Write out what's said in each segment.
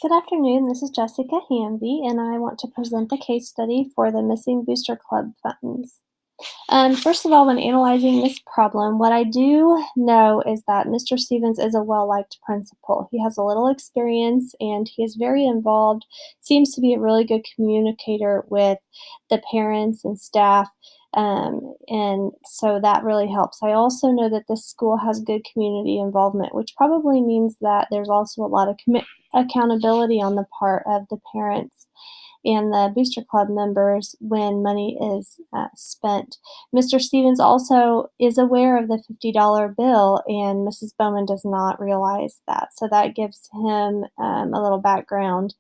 Good afternoon. This is Jessica Hamby, and I want to present the case study for the Missing Booster Club funds. First of all, when analyzing this problem, what I do know is that Mr. Stevens is a well-liked principal. He has a little experience and he is very involved, seems to be a really good communicator with the parents and staff, and so that really helps. I also know that this school has good community involvement, which probably means that there's also a lot of accountability on the part of the parents and the Booster Club members when money is spent. Mr. Stevens also is aware of the $50 bill, and Mrs. Bowman does not realize that. So that gives him a little background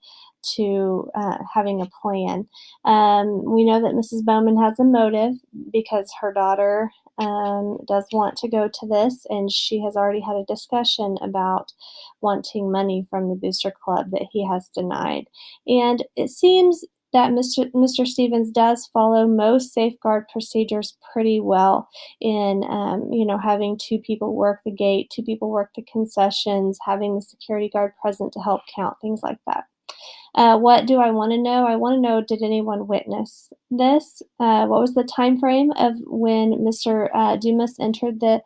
to having a plan. We know that Mrs. Bowman has a motive because her daughter does want to go to this, and she has already had a discussion about wanting money from the Booster Club that he has denied. And it seems that Mr. Stevens does follow most safeguard procedures pretty well in, having two people work the gate, two people work the concessions, having the security guard present to help count, things like that. What do I want to know? I want to know, did anyone witness this? What was the time frame of when Mr. Dumas entered the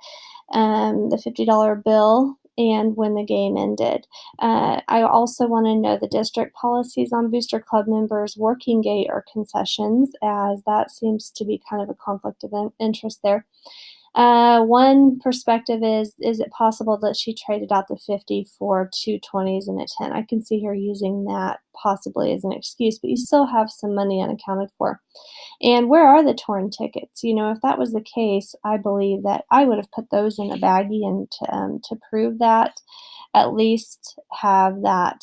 $50 bill and when the game ended? I also want to know the district policies on Booster Club members working gate or concessions, as that seems to be kind of a conflict of interest there. One perspective is it possible that she traded out the 50 for two 20s and a 10? I can see her using that possibly as an excuse, but you still have some money unaccounted for. And where are the torn tickets? If that was the case, I believe that I would have put those in a baggie, and to prove that, at least have that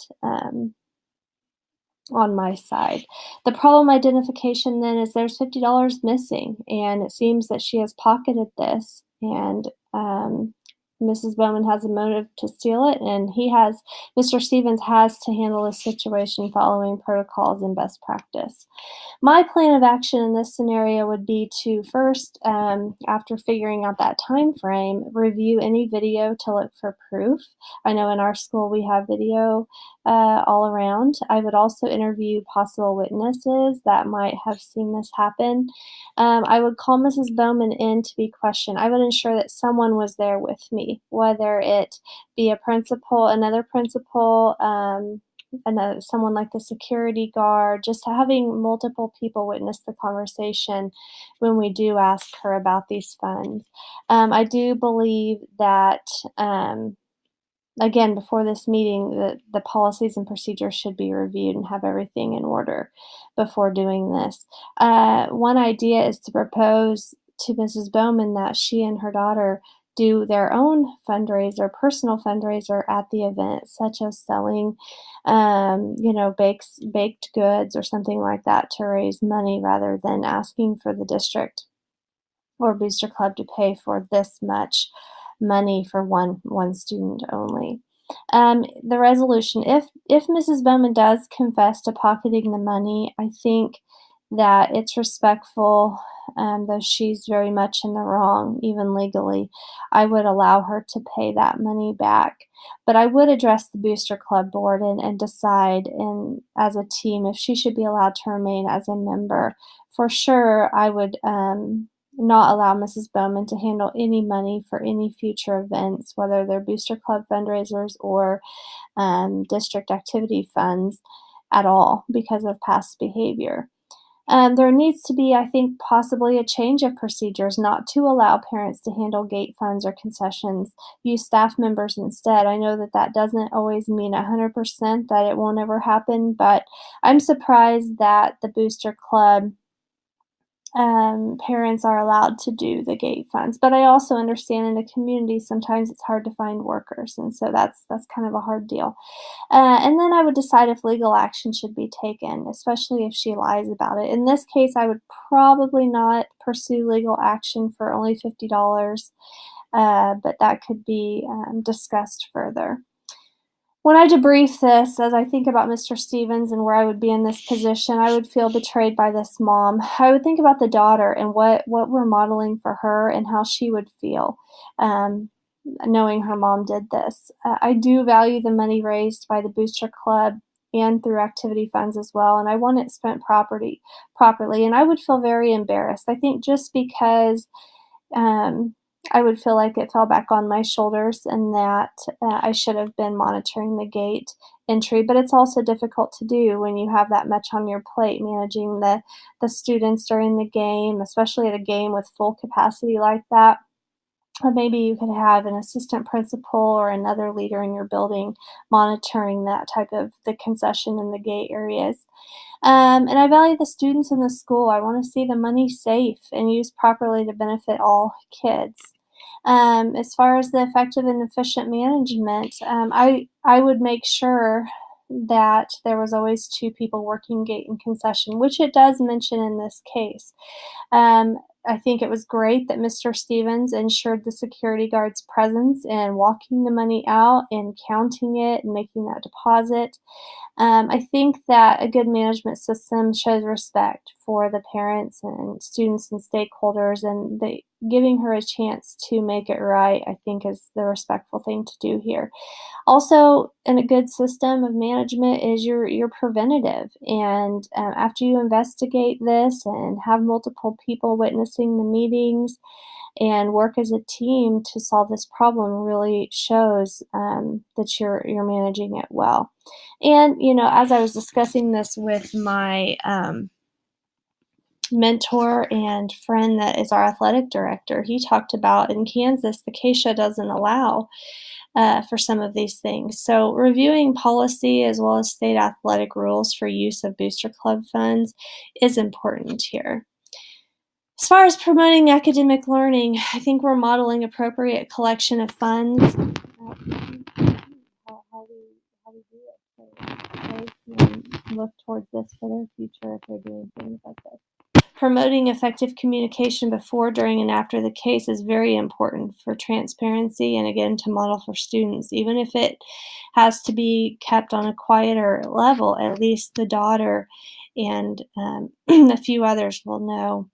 on my side. The problem identification then is there's $50 missing, and it seems that she has pocketed this, and Mrs. Bowman has a motive to steal it, and Mr. Stevens has to handle the situation following protocols and best practice. My plan of action in this scenario would be to first, after figuring out that time frame, review any video to look for proof. I know in our school we have video all around. I would also interview possible witnesses that might have seen this happen. I would call Mrs. Bowman in to be questioned. I would ensure that someone was there with me, whether it be a principal, another principal, someone like the security guard, just having multiple people witness the conversation when we do ask her about these funds. I do believe that, again, before this meeting, the policies and procedures should be reviewed and have everything in order before doing this. One idea is to propose to Mrs. Bowman that she and her daughter do their own fundraiser, personal fundraiser at the event, such as selling, baked goods or something like that to raise money, rather than asking for the district or Booster Club to pay for this much money for one student only. The resolution, if Mrs. Bowman does confess to pocketing the money, I think that it's respectful, though she's very much in the wrong, even legally. I would allow her to pay that money back. But I would address the Booster Club board and decide as a team if she should be allowed to remain as a member. For sure, I would not allow Mrs. Bowman to handle any money for any future events, whether they're Booster Club fundraisers or district activity funds at all, because of past behavior. There needs to be, I think, possibly a change of procedures, not to allow parents to handle gate funds or concessions, use staff members instead. I know that doesn't always mean 100% that it won't ever happen, but I'm surprised that the Booster Club parents are allowed to do the gate funds. But I also understand in a community sometimes it's hard to find workers, and so that's kind of a hard deal. And then I would decide if legal action should be taken, especially if she lies about it. In this case, I would probably not pursue legal action for only $50, but that could be discussed further. When I debrief this, as I think about Mr. Stevens and where I would be in this position, I would feel betrayed by this mom. I would think about the daughter and what we're modeling for her and how she would feel, knowing her mom did this. I do value the money raised by the Booster Club and through activity funds as well, and I want it spent properly, and I would feel very embarrassed. I think just because um, I would feel like it fell back on my shoulders and that I should have been monitoring the gate entry. But it's also difficult to do when you have that much on your plate, managing the students during the game, especially at a game with full capacity like that. Or maybe you could have an assistant principal or another leader in your building monitoring that type of the concession and the gate areas. And I value the students in the school. I want to see the money safe and used properly to benefit all kids. As far as the effective and efficient management, I would make sure that there was always two people working gate and concession, which it does mention in this case. Um, I think it was great that Mr. Stevens ensured the security guard's presence in walking the money out and counting it and making that deposit. I think that a good management system shows respect for the parents and students and stakeholders, and giving her a chance to make it right, I think, is the respectful thing to do here. Also, in a good system of management is your preventative, and, after you investigate this and have multiple people witnessing the meetings and work as a team to solve this problem really shows, that you're managing it well. And, as I was discussing this with my, mentor and friend that is our athletic director, he talked about in Kansas, the CASHA doesn't allow for some of these things. So, reviewing policy as well as state athletic rules for use of booster club funds is important here. As far as promoting academic learning, I think we're modeling appropriate collection of funds. How we do it so they can look towards this for their future if they're doing things like this. Promoting effective communication before, during, and after the case is very important for transparency and, again, to model for students. Even if it has to be kept on a quieter level, at least the daughter and a few others will know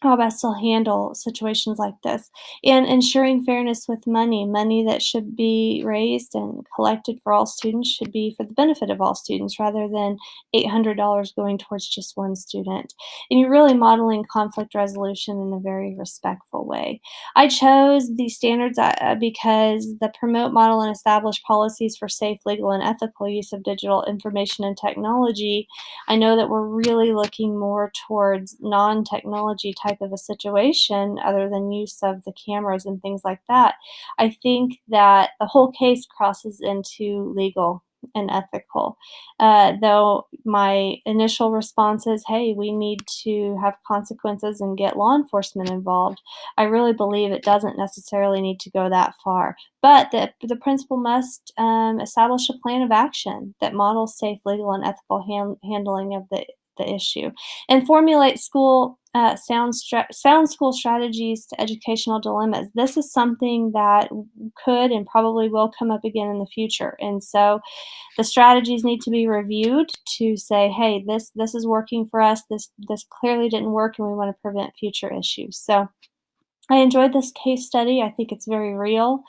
how best to handle situations like this, and ensuring fairness with money that should be raised and collected for all students should be for the benefit of all students rather than $800 going towards just one student. And you're really modeling conflict resolution in a very respectful way. I chose these standards because the promote, model, and establish policies for safe, legal, and ethical use of digital information and technology. I know that we're really looking more towards non-technology type of a situation other than use of the cameras and things like that. I think that the whole case crosses into legal and ethical. Though my initial response is, hey, we need to have consequences and get law enforcement involved. I really believe it doesn't necessarily need to go that far. But the principal must establish a plan of action that models safe, legal, and ethical handling of the issue, and formulate sound school strategies to educational dilemmas. This is something that could and probably will come up again in the future, and so the strategies need to be reviewed to say, hey, this is working for us. This clearly didn't work, and we want to prevent future issues. So I enjoyed this case study. I think it's very real.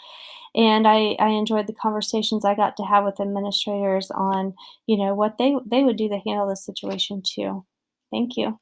And I enjoyed the conversations I got to have with administrators on, what they would do to handle this situation too. Thank you.